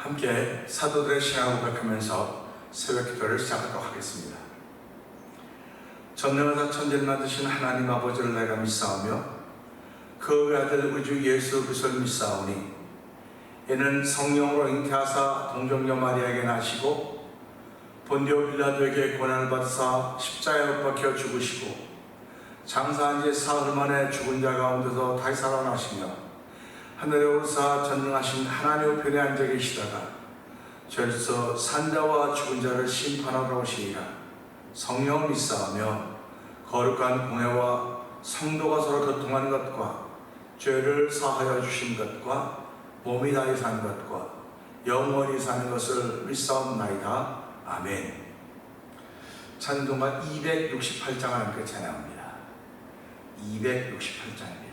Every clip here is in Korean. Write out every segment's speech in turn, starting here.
함께 사도들의 신앙을 고백하면서 새벽 기도를 시작하도록 하겠습니다. 전능하사 천지를 만드신 하나님 아버지를 내가 믿사오며 그 외아들 우주 예수 그리스도를 믿사오니 이는 성령으로 잉태하사 동정녀 마리아에게 나시고 본디오 빌라도에게 고난을 받으사 십자가에 못 박혀 죽으시고 장사한 지 사흘 만에 죽은 자 가운데서 다시 살아나시며 하늘에 오르사 전능하신 하나님 우편에 앉아 계시다가 죄에서 산자와 죽은 자를 심판하러 오시리라. 성령 믿사오며 거룩한 공회와 성도가 서로 교통하는 것과 죄를 사하여 주신 것과 몸이 다히 사는 것과 영원히 사는 것을 믿사옵나이다. 아멘. 찬송가 268장을 함께 찬양합니다. 268장입니다.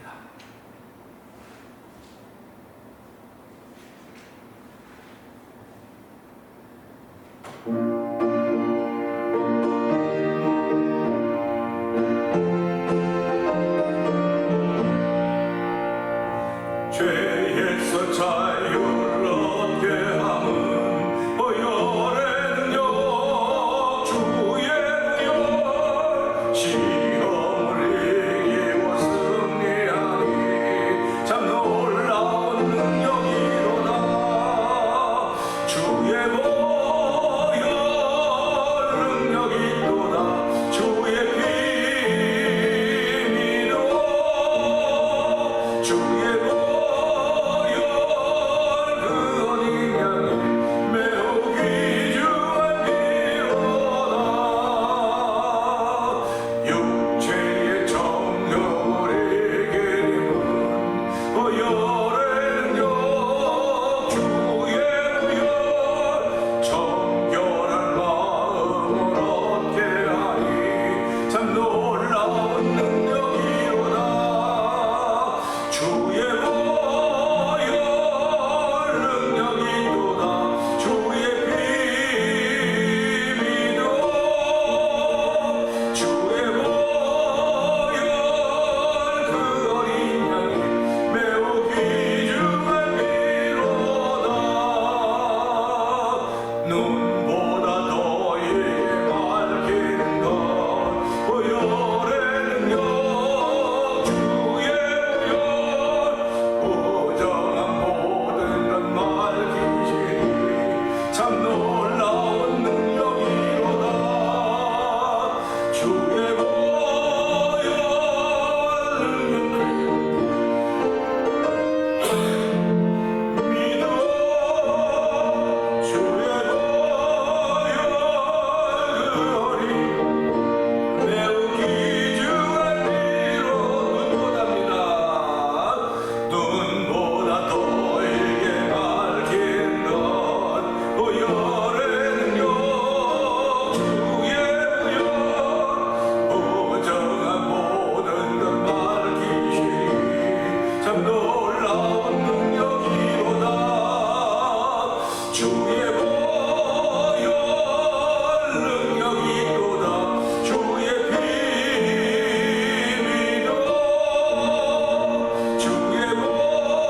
죄에서 자유를 얻게 함은 보혈의 능력 주의 능력 시험을 이기고 승리하니 참 놀라운 능력이로다. 주의 보혈 능력이 또다. 주의 피 믿어 주의 주의 능력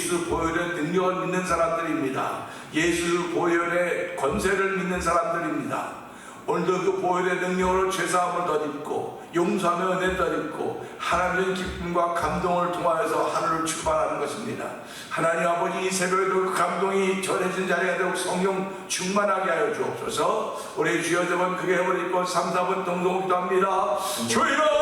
예수 보혈의 능력을 믿는 사람들입니다. 예수 보혈의 권세를 믿는 사람들입니다. 오늘도 그 보혈의 능력으로 죄사함을 덧입고 용서하며 은혜를 덧입고 하나님의 기쁨과 감동을 통하여서 하늘을 출발하는 것입니다. 하나님 아버지, 이 새벽에도 그 감동이 전해진 자리가 되고 성령 충만하게 하여 주옵소서. 우리 주여 되면 그게 해버리고 3, 4분 동동 기도합니다. 주여,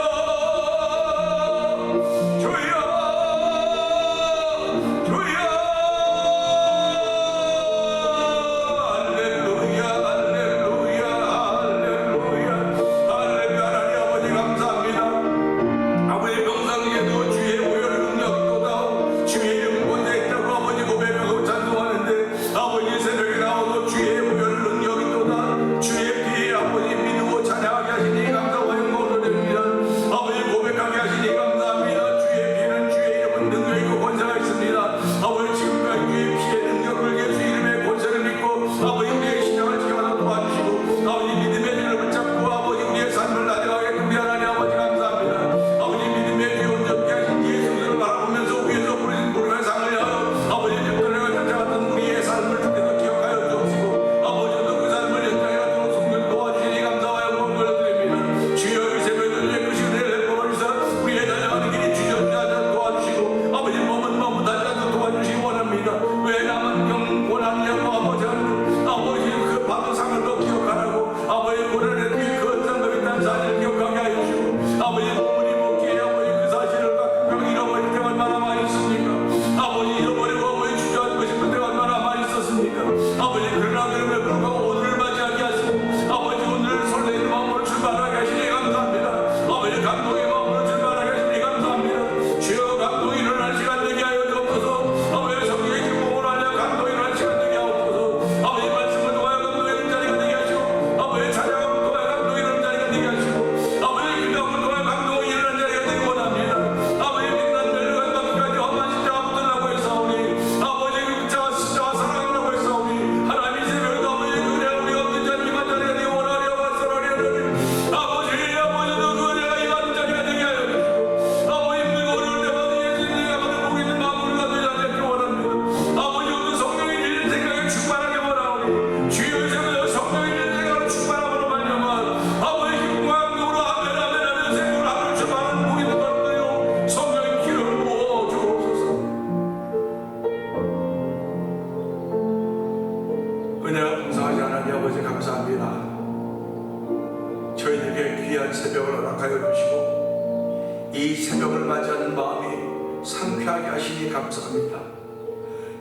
저희들에게 귀한 새벽을 허락하여 주시고 이 새벽을 맞이하는 마음이 상쾌하게 하시니 감사합니다.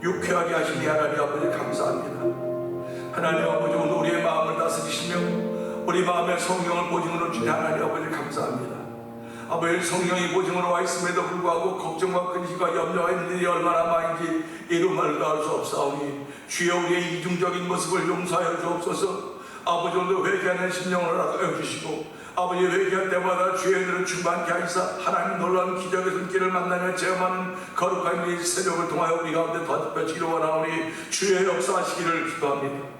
유쾌하게 하시니 하나님 아버지 감사합니다. 하나님 아버지, 오늘 우리의 마음을 다스리시며 우리 마음에 성령을 보증으로 주신 하나님 아버지 감사합니다. 아버지, 성령이 보증으로 와 있음에도 불구하고 걱정과 근심과 염려가 있는 일이 얼마나 많은지 이루말로 알 수 없사오니 주여 우리의 이중적인 모습을 용서하여 주옵소서. 아버지, 오늘 회개하는 심령을 허락하여 주시고 아버지, 회개할 때마다 주의 은혜를 충만케 하시사 하나님 놀라운 기적의 손길을 만나며 체험하는 거룩한 이 새벽을 통하여 우리 가운데 덧붙이기를 원하오니 주의 역사하시기를 기도합니다.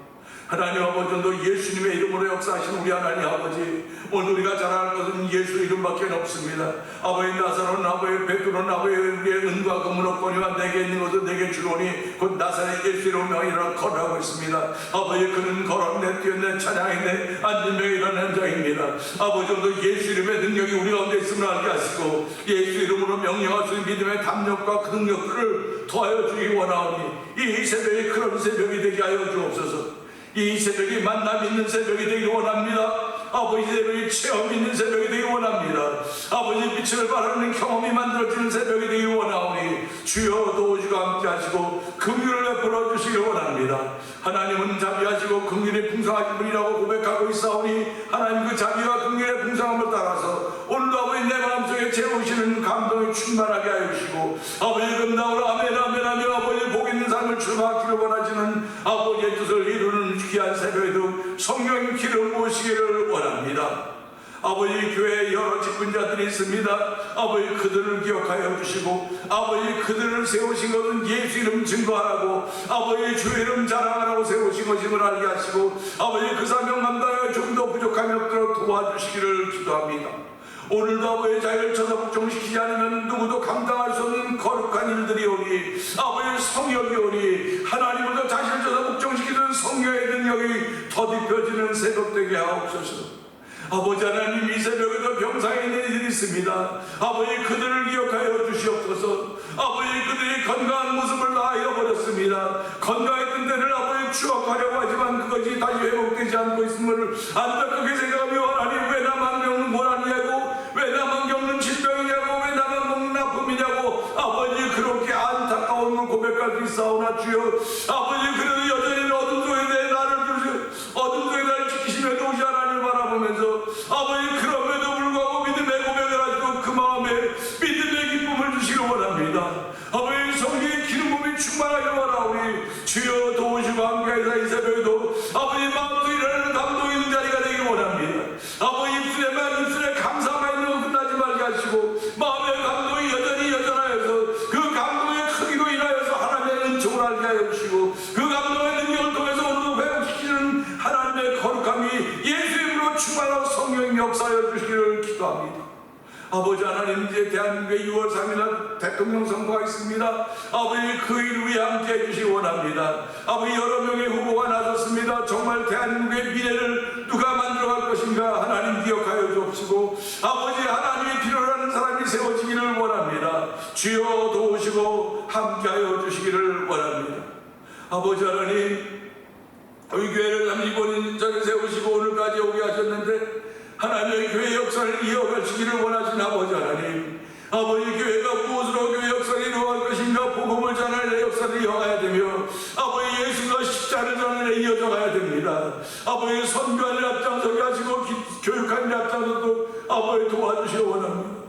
하나님 아버지, 오늘 예수님의 이름으로 역사하신 우리 하나님 아버지, 오늘 우리가 자랑할 것은 예수 이름밖에 없습니다. 아버지, 나사로는 아버지, 베드로는 아버지, 우리의 은과 금은 없거니와 내게 있는 것은 내게 주노니 곧 나사렛 예수 이름 명이라 걸어가고 있습니다. 아버지, 그는 걸었네, 뛰었네, 찬양했네, 앉은 명이 일어난 자입니다. 아버지, 오늘 예수 이름의 능력이 우리 가운데 있음을 알게 하시고 예수 이름으로 명령할 수 있는 믿음의 담력과 그 능력들을 더하여 주기 원하오니 이 새벽이 그런 새벽이 되게 하여 주옵소서. 이 새벽이 만남 있는 새벽이 되기 원합니다. 아버지, 새벽이 체험 있는 새벽이 되기 원합니다. 아버지, 빛을 발하는 경험이 만들어지는 새벽이 되기 원하오니 주여 도우시고 함께 하시고 긍휼을 베풀어 주시기 원합니다. 하나님은 자비하시고 긍휼이 풍성하신 분이라고 고백하고 있사오니 하나님 그 자비와 긍휼의 풍성함을 따라서 오늘도 아버지 내 마음속에 채우시는 감동이 충만하게 하여 주시고 아버지, 금나오로 아멘 아멘 하며 아버지 복 있는 삶을 출발하기를 원하시는 아버지의 뜻을 이루는 귀한 새벽에도 성령의 길을 모시기를 원합니다. 아버지, 교회에 여러 직분자들이 있습니다. 아버지, 그들을 기억하여 주시고 아버지, 그들을 세우신 것은 예수 이름 증거하라고 아버지 주 이름 자랑하라고 세우신 것임을 알게 하시고 아버지, 그 사명 감당하여 좀 더 부족함이 없도록 도와주시기를 기도합니다. 오늘도 아버지의 자유를 저속정시키지 않으면 누구도 감당할 수 없는 거룩한 일들이 오니 아버지의 성령이 오니 하나님으로 자신을 저속정시키는 성령의 능력이 더딥혀지는 새벽 되게 하옵소서. 아버지 하나님, 이 새벽에도 병상에 있는 이들이 있습니다. 아버지 그들을 기억하여 주시옵소서. 아버지 그들이 건강한 모습을 다 잃어버렸습니다. 건강했던 때를 아버지 추억하려고 하지만 그것이 다시 회복되지 않고 있음을 안타깝게 생각하며 하나님, 왜 나만 겪는 고난이냐고, 왜 나만 겪는 질병이냐고, 왜 나만 먹는 아픔이냐고 아버지 그렇게 안타까움을 고백할 수 있사오나 주여 아버지 그래도 여전히 어둠 속에 내 나를 주시고 어둠 속에 나를 지키시며 도우시 하나님을 바라보면서 아버지 그럼에도 불구하고 믿음의 고백을 하시고 그 마음에 믿음의 기쁨을 주시기 원합니다. 아버지 성령의 기름 부음이 충만하기 원하오니 주여 도우시고 함께하사 이 새벽에도 아버지 마음속에 일어나는 감동이 있는 자리가 되기 원합니다. 아버지 입술에 감사만 있는 거 끝나지 말게 하시고 마음의 감동이 여전히 여전하여서 그 감동의 크기로 인하여서 하나님의 은총을 알게 하여 주시고 그 감동의 능력을 통해서 오늘도 회복시키는 하나님의 거룩함이 예수 이름으로 충만하고 성령의 역사하여 주시기를 기도합니다. 아버지 하나님, 이제 대한민국의 6월 3일 대통령 선거가 있습니다. 아버지 그 일 위에 함께 해주시기 원합니다. 아버지 여러 명의 후보가 나섰습니다. 정말 대한민국의 미래를 누가 만들어갈 것인가 하나님 기억하여 주옵시고 아버지 하나님이 필요로 하는 사람이 세워지기를 원합니다. 주여 도우시고 함께하여 주시기를 원합니다. 아버지 하나님, 우리 교회를 35년 전에 세우시고 오늘까지 오게 하셨는데 하나님의 교회 역사를 이어가시기를 원하신 아버지 하나님, 아버지 교회가 무엇으로 교회 역사를 이루어갈 것인가, 복음을 전하는 내 역사를 이어가야 되며 아버지 예수가 십자가를 전하는 데 이어져 가야 됩니다. 아버지 선교하는 앞장서게 하시고 교육하는 앞장서도 아버지 도와주시기 원합니다.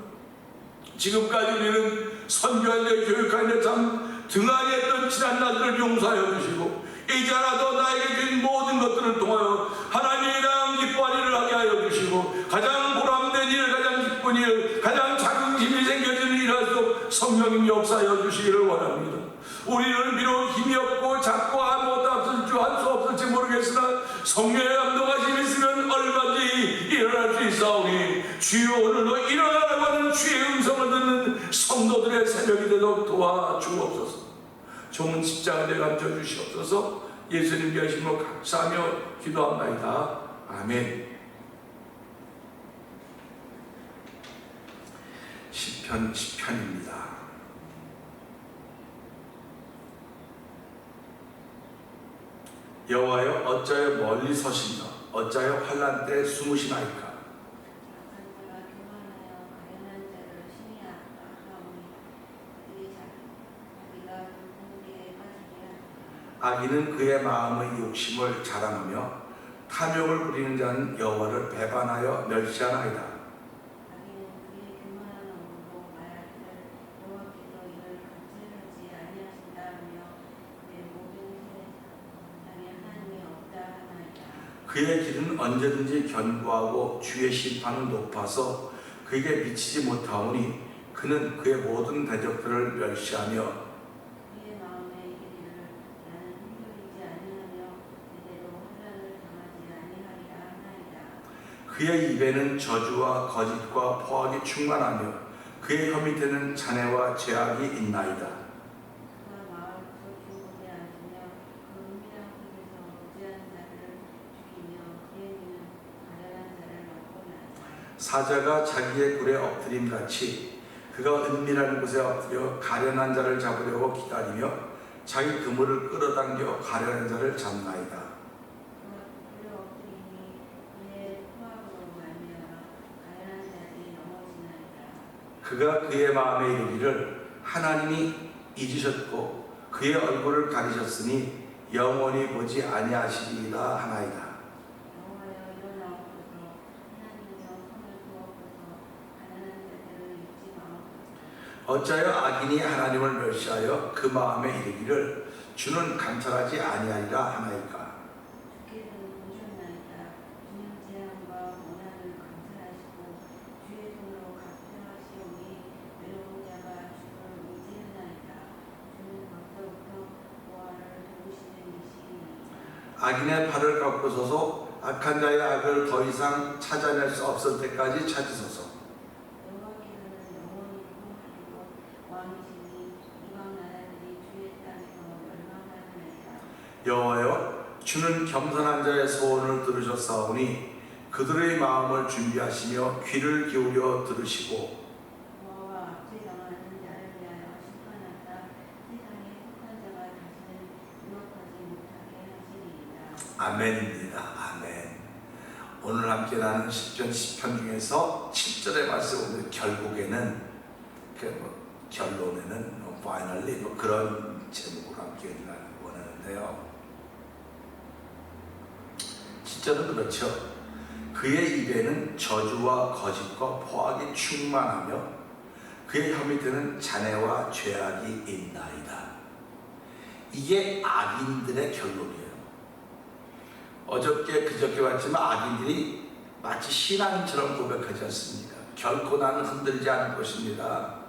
지금까지 우리는 선교하는 데 교육하는 데 참 등한히 했던 지난 날들을 용서하여 주시고 이제라도 나에게 준 모든 것들을 통하여 하나님의 당 기뻐할 일을 하게 하여 주시고 가장 보람된 일, 가장 기쁜 일, 가장 자긍심이 생겨지는 일을 할수록 성령님 역사하여 주시기를 원합니다. 우리는 비록 힘이 없고 작고 아무것도 없을 줄 할 수 없을지 모르겠으나 성령의 감동하심이 있으면 얼마든지 일어날 수 있사오니 주여 오늘도 일어나라고 하는 주의 음성을 듣는 성도들의 새벽이 되도록 도와주옵소서. 좋은 십자가에 감춰주시옵소서. 예수님 계심으로 감사하며 기도합나이다. 아멘. 시편입니다. 여호와여 어찌하여 멀리 서시며 어찌하여 환난 때 숨으시나이까. 악인은 그의 마음의 욕심을 자랑하며 탐욕을 부리는 자는 여호와를 배반하여 멸시하나이다. 그의 길은 언제든지 견고하고 주의 심판은 높아서 그에게 미치지 못하오니 그는 그의 모든 대적들을 멸시하며 그의 입에는 저주와 거짓과 포악이 충만하며 그의 혀 밑에는 잔해와 죄악이 있나이다. 사자가 자기의 굴에 엎드림같이 그가 은밀한 곳에 엎드려 가련한 자를 잡으려고 기다리며 자기 그물을 끌어당겨 가련한 자를 잡나이다. 그가 그의 마음에 이르기를 하나님이 잊으셨고 그의 얼굴을 가리셨으니 영원히 보지 아니하시리이다 하나이다. 어찌하여 악인이 하나님을 멸시하여 그 마음에 이르기를 주는 감찰하지 아니하리라 하나이까. 악인의 팔을 꺾으소서. 악한 자의 악을 더 이상 찾아낼 수 없을 때까지 찾으소서. 여호와여, 주는 겸손한 자의 소원을 들으셨사오니 그들의 마음을 준비하시며 귀를 기울여 들으시고 여호와 죄 당하는 자를 위하여 심판하사 세상에 속한 자가 다시는 유혹하지 못하게 하시리이다. 아멘입니다. 아멘. 오늘 함께 나눈 시편 중에서 7절의 말씀은 결국에는 결론에는 finally 그런 제목으로 함께 나누기 원하는데요. 7절은 그렇죠. 그의 입에는 저주와 거짓과 포악이 충만하며 그의 혀 밑에는 잔해와 죄악이 있나이다. 이게 악인들의 결론이에요. 어저께 그저께 봤지만 악인들이 마치 신앙인처럼 고백하지 않습니까? 결코 나는 흔들리지 않을 것입니다.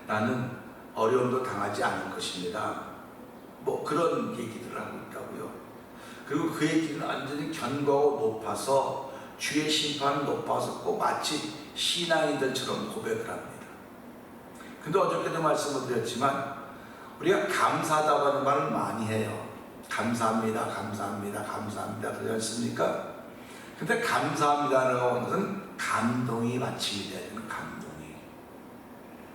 나는 어려움도 당하지 않을 것입니다. 뭐 그런 얘기들을 하고 있다고요. 그리고 그의 길은 완전히 견고하고 높아서 주의 심판은 높아서 꼭 마치 신앙인들처럼 고백을 합니다. 근데 어저께도 말씀을 드렸지만 우리가 감사하다고 하는 말을 많이 해요. 감사합니다, 감사합니다, 감사합니다 그러지 않습니까? 근데 감사합니다라고 하는 것은 감동이 받침이 돼야 되는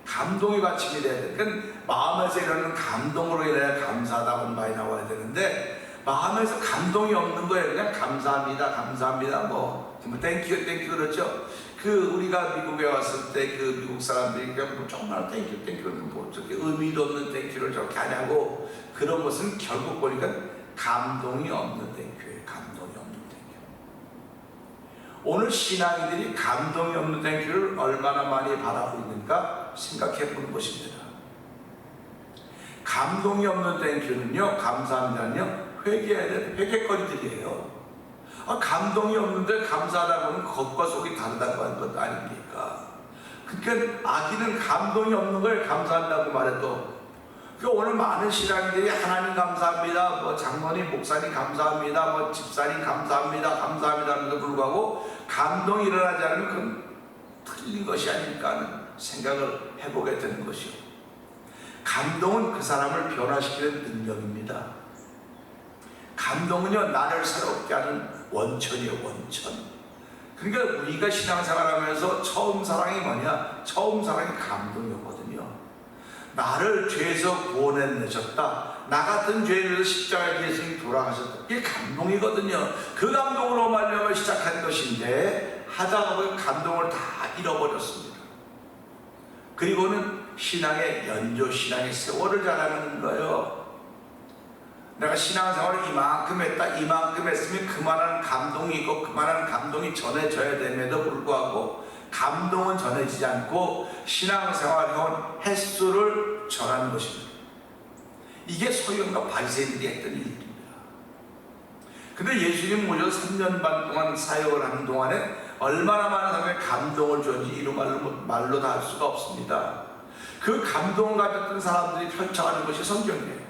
감동이 받침이 돼야 되는 그러니까 마음에서 일어나는 감동으로 인해 감사하다고 하는 말이 나와야 되는데 마음에서 감동이 없는 거예요. 그냥 감사합니다, 감사합니다 뭐 땡큐 그렇죠. 우리가 미국에 왔을 때 미국 사람들이 그냥 뭐 정말 땡큐 뭐 저렇게 의미도 없는 땡큐를 저렇게 하냐고 그런 것은 결국 보니까 감동이 없는 땡큐예요. 감동이 없는 땡큐. 오늘 신앙인들이 감동이 없는 땡큐를 얼마나 많이 바라고 있는가 생각해 보는 것입니다. 감동이 없는 땡큐는요, 감사합니다는요, 회개해야 되는 회개거리들이에요. 감동이 없는데 감사하다고 하면 겉과 속이 다르다고 하는 것 아닙니까? 그러니까 악인은 감동이 없는 걸 감사한다고 말해도 오늘 많은 신앙인들이 하나님 감사합니다, 뭐 장로님, 목사님 감사합니다, 뭐 집사님 감사합니다 하면서 불구하고 감동이 일어나지 않으면 그건 틀린 것이 아닐까 하는 생각을 해보게 되는 것이요. 감동은 그 사람을 변화시키는 능력입니다. 감동은요, 나를 새롭게 하는 원천이에요, 원천. 그러니까 우리가 신앙생활하면서 처음 사랑이 뭐냐? 처음 사랑이 감동이었거든요. 나를 죄에서 구원해내셨다. 나 같은 죄인으로 십자가에 예수님이 돌아가셨다. 이게 감동이거든요. 그 감동으로 말미암아 시작한 것인데 하다가 보면 감동을 다 잃어버렸습니다. 그리고는 신앙의 연조, 신앙의 세월을 자라는 거예요. 내가 신앙생활을 이만큼 했으면 그만한 감동이 있고 그만한 감동이 전해져야 됨에도 불구하고 감동은 전해지지 않고 신앙생활 해온 횟수를 전하는 것입니다. 이게 서기관과 바리새인들이 했던 일입니다. 근데 예수님 오셔 3년 반 동안 사역을 하는 동안에 얼마나 많은 사람에게 감동을 줬는지 이런 말로 다 할 수가 없습니다. 그 감동을 가졌던 사람들이 펼쳐가는 것이 성경이에요.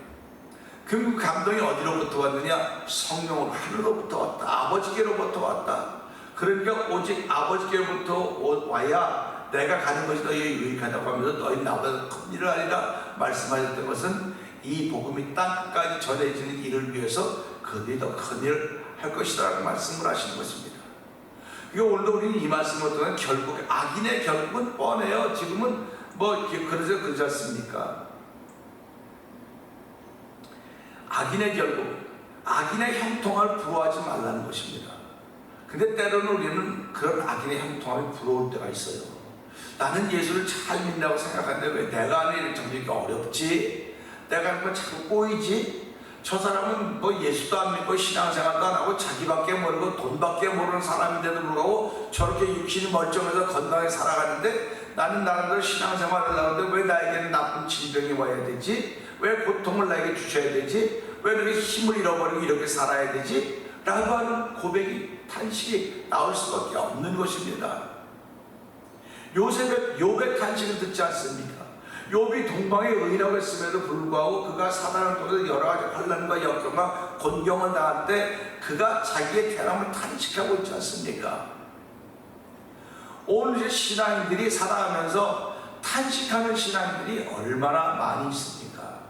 그 감동이 어디로부터 왔느냐? 성령으로 하늘로부터 왔다. 아버지께로부터 왔다. 그러니까 오직 아버지께로부터 와야 내가 가는 것이 너희에게 유익하다고 하면서 너희 나보다 큰 일을 하리라 말씀하셨던 것은 이 복음이 땅까지 전해지는 일을 위해서 그들이 더 큰 일을 할 것이라고 말씀을 하시는 것입니다. 오늘도 우리는 이 말씀을 통해 결국 악인의 결국은 뻔해요. 지금은 뭐 그러죠, 그러지 않습니까? 악인의 결국, 악인의 형통함을 부러워하지 말라는 것입니다. 근데 때로는 우리는 그런 악인의 형통함이 부러울 때가 있어요. 나는 예수를 잘 믿는다고 생각하는데 왜 내가 하는 일이 정말 어렵지? 내가 하는 건 자꾸 꼬이지? 저 사람은 뭐 예수도 안 믿고 신앙생활도 안 하고 자기밖에 모르고 돈밖에 모르는 사람인데도 불구하고 저렇게 육신이 멀쩡해서 건강하게 살아가는데 나는 나름대로 신앙생활을 하는데 왜 나에게는 나쁜 질병이 와야 되지? 왜 고통을 나에게 주셔야 되지? 왜 이렇게 힘을 잃어버리고 이렇게 살아야 되지? 라고 하는 고백이, 탄식이 나올 수밖에 없는 것입니다. 욥의 탄식을 듣지 않습니까? 욥이 동방의 의인이라고 했음에도 불구하고 그가 사단을 통해서 여러 가지 환난과 역경과 곤경을 당할 때 그가 자기의 태람을 탄식하고 있지 않습니까? 오늘 신앙인들이 살아가면서 탄식하는 신앙인들이 얼마나 많이 있습니까?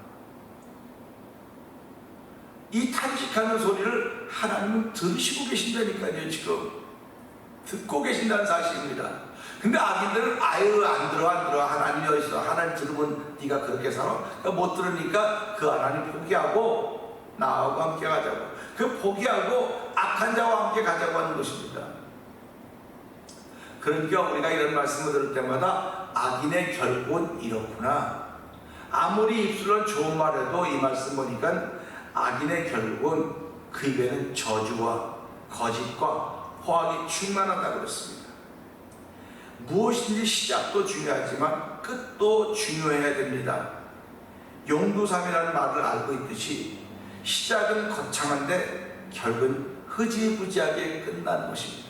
이 탄식하는 소리를 하나님은 들으시고 계신다니까요. 지금 듣고 계신다는 사실입니다. 근데 악인들은 아유 안 들어 하나님 여기 있어. 하나님 들으면 네가 그렇게 살아. 그러니까 못 들으니까 그 하나님 포기하고 나하고 함께 가자고, 그 포기하고 악한 자와 함께 가자고 하는 것입니다. 그러니까 우리가 이런 말씀을 들을 때마다 악인의 결국은 이렇구나. 아무리 입술은 좋은 말해도 이 말씀 보니까 악인의 결국은 그 입에는 저주와 거짓과 포악이 충만하다고 그랬습니다. 무엇인지 시작도 중요하지만 끝도 중요해야 됩니다. 용두삼이라는 말을 알고 있듯이 시작은 거창한데 결국은 흐지부지하게 끝나는 것입니다.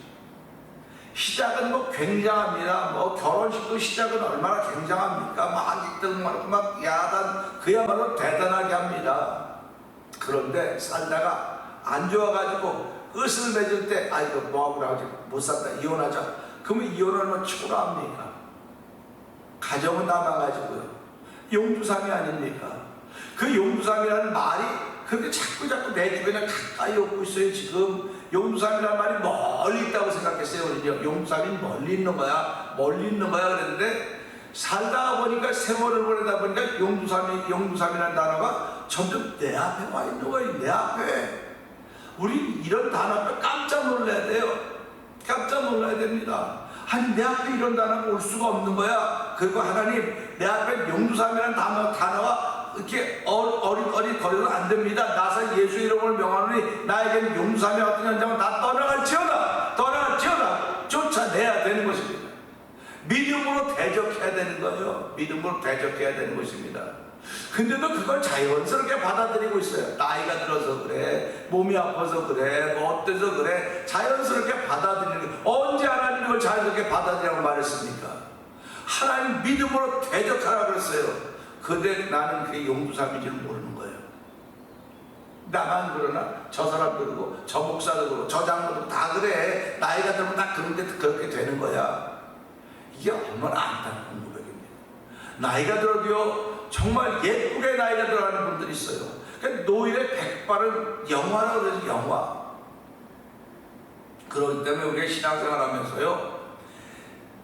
시작은 뭐 굉장합니다. 뭐 결혼식도 시작은 얼마나 굉장합니까? 막 1등 막 야단, 그야말로 대단하게 합니다. 그런데 살다가 안 좋아가지고 으슬 맺을 때 이거 뭐하고 나가지 못 산다 이혼하자. 그러면 이혼하면 초라합니까? 가정은 다 망가지고요. 용두삼이 아닙니까? 그 용두삼이라는 말이 그렇게 자꾸 내 주변에 가까이 오고 있어요. 지금 용두삼이라는 말이 멀리 있다고 생각했어요. 우리는 용두삼이 멀리 있는 거야 그랬는데 살다가 보니까 세월을 보내다 보니까 용두삼이라는 단어가 점점 내 앞에 와 있는 거예요. 내 앞에. 우리 이런 단어 앞에 깜짝 놀라야 돼요. 깜짝 놀라야 됩니다. 아니 내 앞에 이런 단어가 올 수가 없는 거야. 그리고 하나님 내 앞에 용두삼이라는 단어가 이렇게 어릿거려도 안 됩니다. 나서 예수 이름을 명하노니 나에게는 용두삼이 어떤 현장은 다 떠나갈지어다 쫓아내야 되는 것입니다. 믿음으로 대적해야 되는 거예요. 믿음으로 대적해야 되는 것입니다. 근데도 그걸 자연스럽게 받아들이고 있어요. 나이가 들어서 그래, 몸이 아파서 그래, 뭐 어때서 그래, 자연스럽게 받아들이는 거. 언제 하나님 그걸 자연스럽게 받아들이라고 말했습니까? 하나님 믿음으로 대적하라고 그랬어요. 근데 나는 그게 용두삼인 줄 모르는 거예요. 나만 그러나 저 사람 그러고 저 목사도 그러고 저 장로도 다 그래. 나이가 들면 다 그렇게 되는 거야. 이게 얼마나 안타까운 고백입니다. 나이가 들어도요 정말 예쁘게 나이가 들어가는 분들이 있어요. 그러니까 노인의 백발은 영화라고 그러죠. 영화. 그렇기 때문에 우리가 신앙생활 하면서요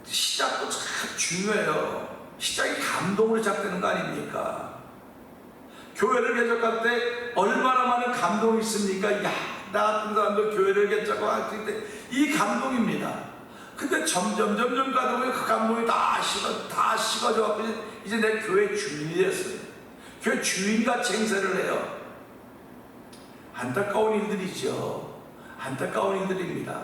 시작도 참 중요해요. 시작이 감동으로 시작되는 거 아닙니까? 교회를 개척할 때 얼마나 많은 감동이 있습니까? 야, 나 같은 사람도 교회를 개척하고 할 때 이 감동입니다. 근데 점점 가다 보니 그 감동이 다 식어져 갖고 이제 내 교회 주인이 됐어요. 교회 주인같이 행세를 해요. 안타까운 일들이죠. 안타까운 일들입니다.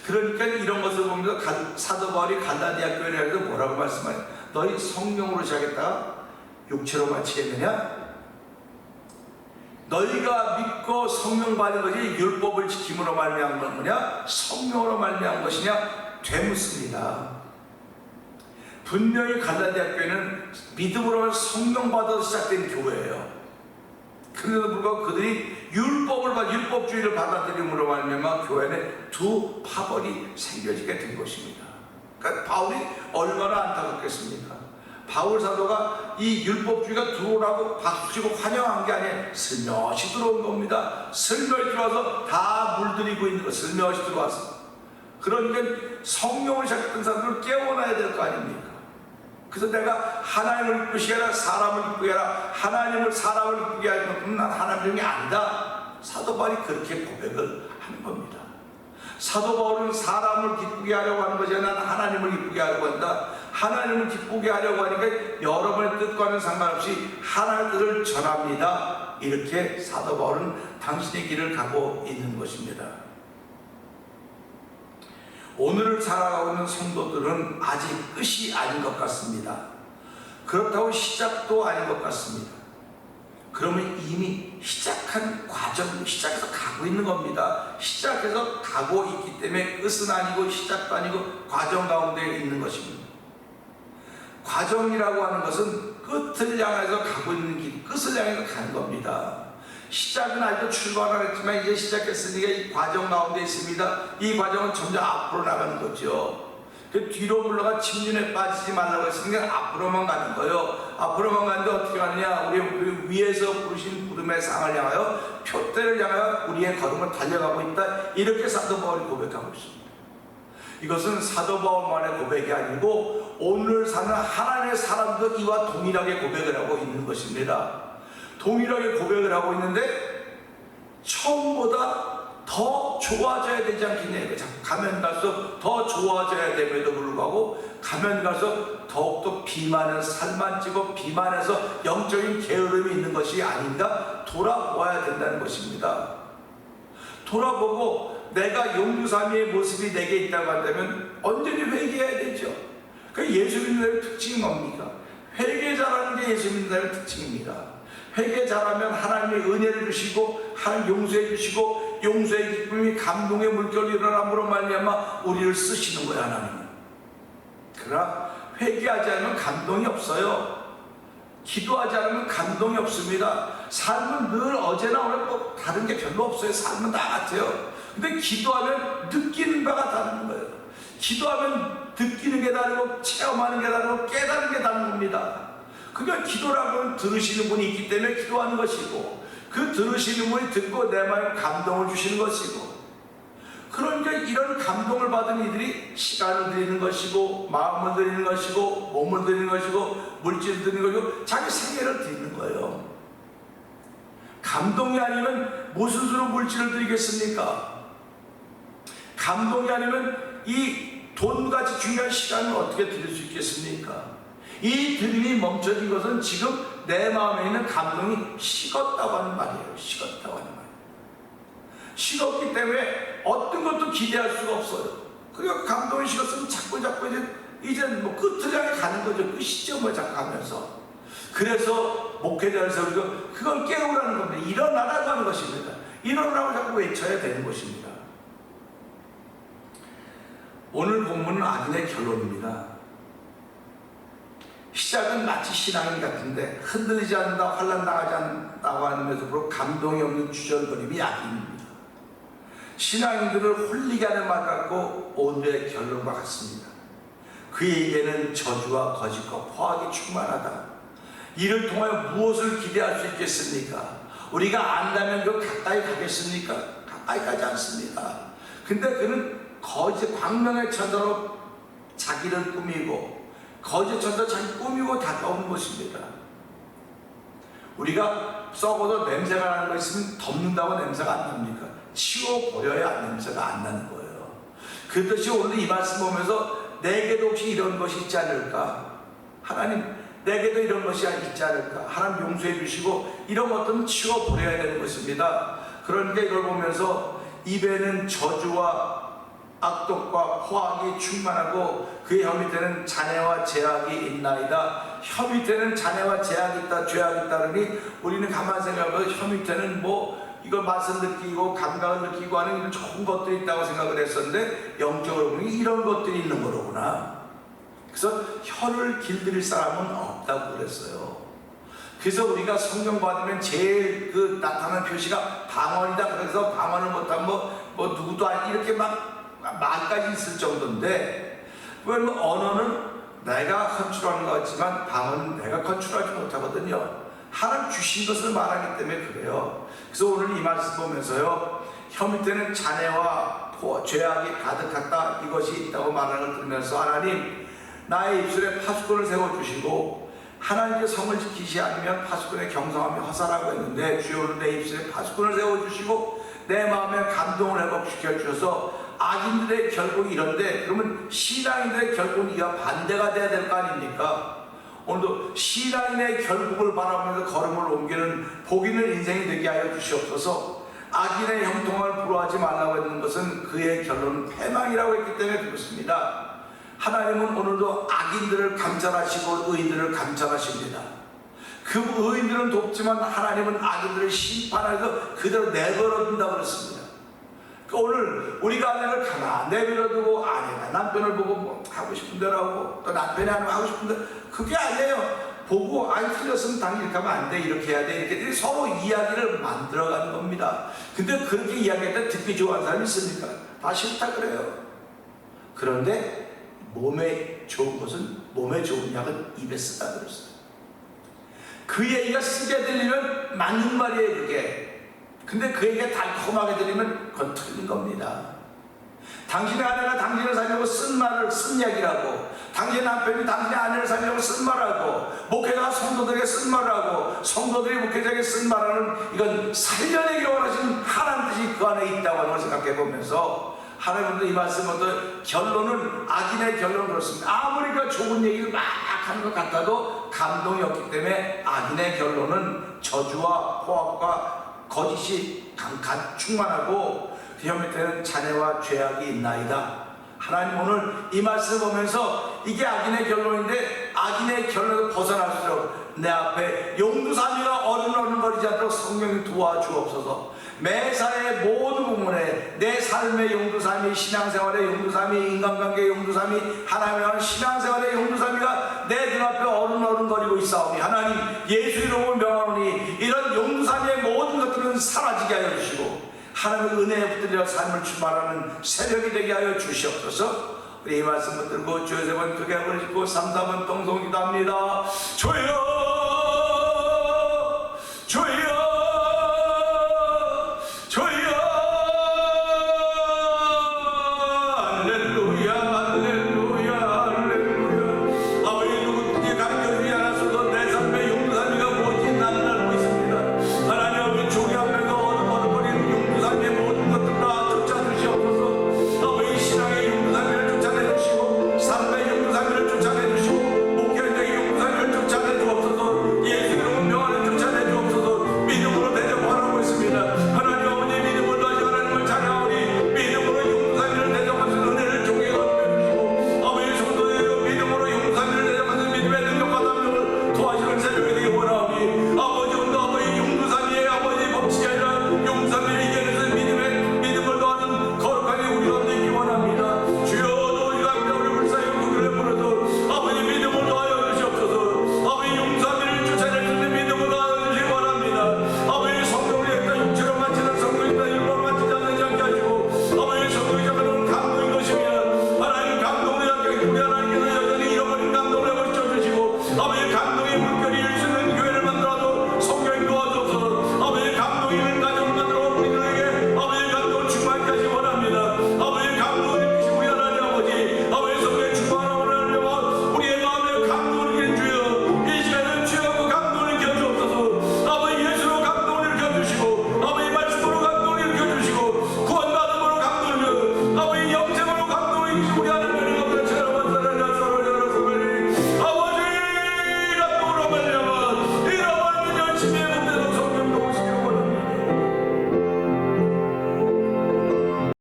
그러니까 이런 것을 보면서 사도 바울이 갈라디아 교회를 해서 뭐라고 말씀하냐? 너희 성령으로 시작했다가 육체로 마치겠느냐? 너희가 믿고 성령 받은 것이 율법을 지킴으로 말미암은 거냐? 성령으로 말미암은 것이냐? 되묻습니다. 분명히 갈라디아 교회는 믿음으로 성령 받아서 시작된 교회예요. 그런데도 불구하고 그들이 율법주의를 받아들임으로 말미암아 교회 안에 두 파벌이 생겨지게 된 것입니다. 그러니까 바울이 얼마나 안타깝겠습니까? 바울 사도가 이 율법주의가 들어오라고 박수치고 환영한 게 아니에요. 슬며시 들어온 겁니다. 슬며시 들어와서 다 물들이고 있는 거. 슬며시 들어와서. 그러니까 성령을 시작했던 사람들을 깨워놔야 될 거 아닙니까? 그래서 내가 하나님을 기쁘게 하라, 사람을 기쁘게 하라. 하나님을 사람을 기쁘게 하면 난 하나님이 아니다. 사도 바울이 그렇게 고백을 하는 겁니다. 사도 바울은 사람을 기쁘게 하려고 하는 것이 아니라 하나님을 기쁘게 하려고 한다. 하나님을 기쁘게 하려고 하니까 여러분의 뜻과는 상관없이 하나님의 뜻을 전합니다. 이렇게 사도 바울은 당신의 길을 가고 있는 것입니다. 오늘을 살아가고 있는 성도들은 아직 끝이 아닌 것 같습니다. 그렇다고 시작도 아닌 것 같습니다. 그러면 이미 시작한 과정, 시작해서 가고 있는 겁니다. 시작해서 가고 있기 때문에 끝은 아니고 시작도 아니고 과정 가운데 있는 것입니다. 과정이라고 하는 것은 끝을 향해서 가고 있는 길, 끝을 향해서 가는 겁니다. 시작은 아직도 출발을 했지만 이제 시작했으니까 이 과정 가운데 있습니다. 이 과정은 점점 앞으로 나가는 거죠. 그 뒤로 물러가 침륜에 빠지지 말라고 했으니까 앞으로만 가는 거예요. 앞으로만 가는데 어떻게 가느냐? 우리 위에서 부르신 부름의 상을 향하여 표대를 향하여 우리의 걸음을 달려가고 있다. 이렇게 사도 바울이 고백하고 있습니다. 이것은 사도 바울만의 고백이 아니고 오늘 사는 하나님의 사람도 이와 동일하게 고백을 하고 있는 것입니다. 동일하게 고백을 하고 있는데 처음보다 더 좋아져야 되지 않겠냐. 가면 갈수록 더 좋아져야 됨에도 불구하고 가면 갈수록 더욱더 비만은 살만 찌고 비만해서 영적인 게으름이 있는 것이 아닌가 돌아보아야 된다는 것입니다. 돌아보고 내가 용두사미의 모습이 내게 있다고 한다면 언제든지 회개해야 되죠. 그 예수 믿는 자의 특징이 뭡니까? 회개 잘하는 게 예수 믿는 자의 특징입니다. 회개 잘하면 하나님의 은혜를 주시고 하나님 용서해 주시고 용서의 기쁨이 감동의 물결로 일어남으로 말미암아 우리를 쓰시는 거야 하나님은. 그러나 회개하지 않으면 감동이 없어요. 기도하지 않으면 감동이 없습니다. 삶은 늘 어제나 오늘 뭐 다른 게 별로 없어요. 삶은 다 같아요. 근데 기도하면 느끼는 바가 다른 거예요. 기도하면 느끼는 게 다르고 체험하는 게 다르고 깨닫는 게 다른 겁니다. 그러니까 기도라고는 들으시는 분이 있기 때문에 기도하는 것이고 그 들으시는 분이 듣고 내 마음에 감동을 주시는 것이고 그러니까 이런 감동을 받은 이들이 시간을 드리는 것이고 마음을 드리는 것이고 몸을 드리는 것이고 물질을 드리는 것이고 자기 생애를 드리는 거예요. 감동이 아니면 무슨 수로 물질을 드리겠습니까? 감동이 아니면 이 돈같이 중요한 시간을 어떻게 드릴 수 있겠습니까? 이 드림이 멈춰진 것은 지금 내 마음에 있는 감동이 식었다고 하는 말이에요. 식었다고 하는 말이에요. 식었기 때문에 어떤 것도 기대할 수가 없어요. 그러니까 감동이 식었으면 자꾸 이제 뭐 끝을 향해 가는 거죠. 끝이죠 뭐 자꾸 가면서. 그래서 목회자를 세우고 그걸 깨우라는 겁니다. 일어나라고 하는 것입니다. 일어나라고 자꾸 외쳐야 되는 것입니다. 오늘 본문은 악인의 결론입니다. 시작은 마치 신앙인 같은데 흔들리지 않는다, 환난당하지 않는다고 하면서 감동이 없는 주절거림이 악인입니다. 신앙인들을 홀리게 하는 말 같고 오늘의 결론과 같습니다. 그에게는 저주와 거짓과 포악이 충만하다. 이를 통하여 무엇을 기대할 수 있겠습니까? 우리가 안다면 그 가까이 가겠습니까? 가까이 가지 않습니다. 근데 그는 거짓 광명의 천사로 자기를 꾸미고 거짓 천사 자기 꾸미고 다가오는 것입니다. 우리가 썩어도 냄새가 나는 거 있으면 덮는다고 냄새가 안 납니까? 치워버려야 냄새가 안 나는 거예요. 그렇듯이 오늘 이 말씀 보면서 내게도 혹시 이런 것이 있지 않을까? 하나님 내게도 이런 것이 있지 않을까? 하나님 용서해 주시고 이런 것들은 치워버려야 되는 것입니다. 그러니까 이걸 보면서 입에는 저주와 악독과 포악이 충만하고 그의 혀 밑에는 잔해와 제약이 있나이다. 혀 밑에는 잔해와 제약이 있다, 죄악이 있다니 우리는 가만히 생각해보면 혀 밑에는 뭐 이걸 맛을 느끼고 감각을 느끼고 하는 이런 좋은 것들이 있다고 생각을 했었는데 영적으로 보면 이런 것들이 있는 거로구나. 그래서 혀를 길들일 사람은 없다고 그랬어요. 그래서 우리가 성경 받으면 제일 나타나는 표시가 방언이다. 그래서 방언을 못하면 뭐 누구도 아니 이렇게 막 말까지 있을 정도인데 왜냐면 언어는 내가 컨트롤하는 것 같지만 방언은 내가 컨트롤하지 못하거든요. 하나님 주신 것을 말하기 때문에 그래요. 그래서 오늘 이 말씀 보면서요 혀 밑에는 잔해와 죄악이 가득했다 이것이 있다고 말하는 걸 들으면서 하나님 나의 입술에 파수꾼을 세워주시고 하나님께 성을 지키지 않으면 파수꾼의 경성함이 허사라고 했는데 주여 오늘 내 입술에 파수꾼을 세워주시고 내 마음에 감동을 회복시켜 주셔서 악인들의 결국이 이런데 그러면 신앙인들의 결국은 이와 반대가 돼야 될 거 아닙니까? 오늘도 신앙인의 결국을 바라보면서 걸음을 옮기는 복 있는 인생이 되게 하여 주시옵소서. 악인의 형통을 부러워하지 말라고 했는 것은 그의 결론은 패망이라고 했기 때문에 그렇습니다. 하나님은 오늘도 악인들을 감찰하시고 의인들을 감찰하십니다. 그 의인들은 돕지만 하나님은 악인들을 심판해서 그대로 내버려둔다고 그랬습니다. 오늘 우리가 아내를 가만히 내버려두고 아내가 남편을 보고 뭐 하고 싶은 대로 하고 또 남편이 하고 싶은 대로 그게 아니에요. 보고 아니 틀렸으면 당연히 이렇게 하면 안 돼 이렇게 해야 돼 이렇게 서로 이야기를 만들어가는 겁니다. 근데 그렇게 이야기할 때 듣기 좋아하는 사람이 있습니까? 다 싫다 그래요. 그런데 몸에 좋은 것은 몸에 좋은 약은 입에 쓰다 그랬어요. 그 얘기가 쓰게 들리면 맞는 말이에요 그게. 근데 그 얘기가 달콤하게 들리면 그건 틀린 겁니다. 당신의 아내가 당신을 살려고 쓴 말을 쓴 얘기라고, 당신의 남편이 당신의 아내를 살려고 쓴 말하고, 목회자가 성도들에게 쓴 말하고, 성도들이 목회자에게 쓴 말하는, 이건 살려내기 원하시는 하나님 뜻이 그 안에 있다고 하는 걸 생각해 보면서 하나님도 이 말씀부터 결론은, 악인의 결론은 그렇습니다. 아무리 그 좋은 얘기를 막 하는 것 같아도 감동이 없기 때문에 악인의 결론은 저주와 포악과 거짓이 충만하고 혀 밑에는 잔해와 죄악이 있나이다. 하나님 오늘 이 말씀 보면서 이게 악인의 결론인데, 악인의 결론에서 벗어날수록 내 앞에 용두사미가 어른어른거리지 않도록 성령이 도와주옵소서. 매사의 모든 부분에 내 삶의 용두사미, 신앙생활의 용두사미, 인간관계의 용두사미, 하나님의 신앙생활의 용두사미가 내 눈앞에 어른어른거리고 있사오니 하나님 예수 이름으로 명하노니 이런 용두사미의 모든 것들은 사라지게 하여 주시고 하나님의 은혜에 붙들려 삶을 출발하는 새벽이 되게 하여 주시옵소서. 우리 이 말씀 붙들고 주여 세 번 크게 부르시고 3, 4번 동성기도 합니다. 주여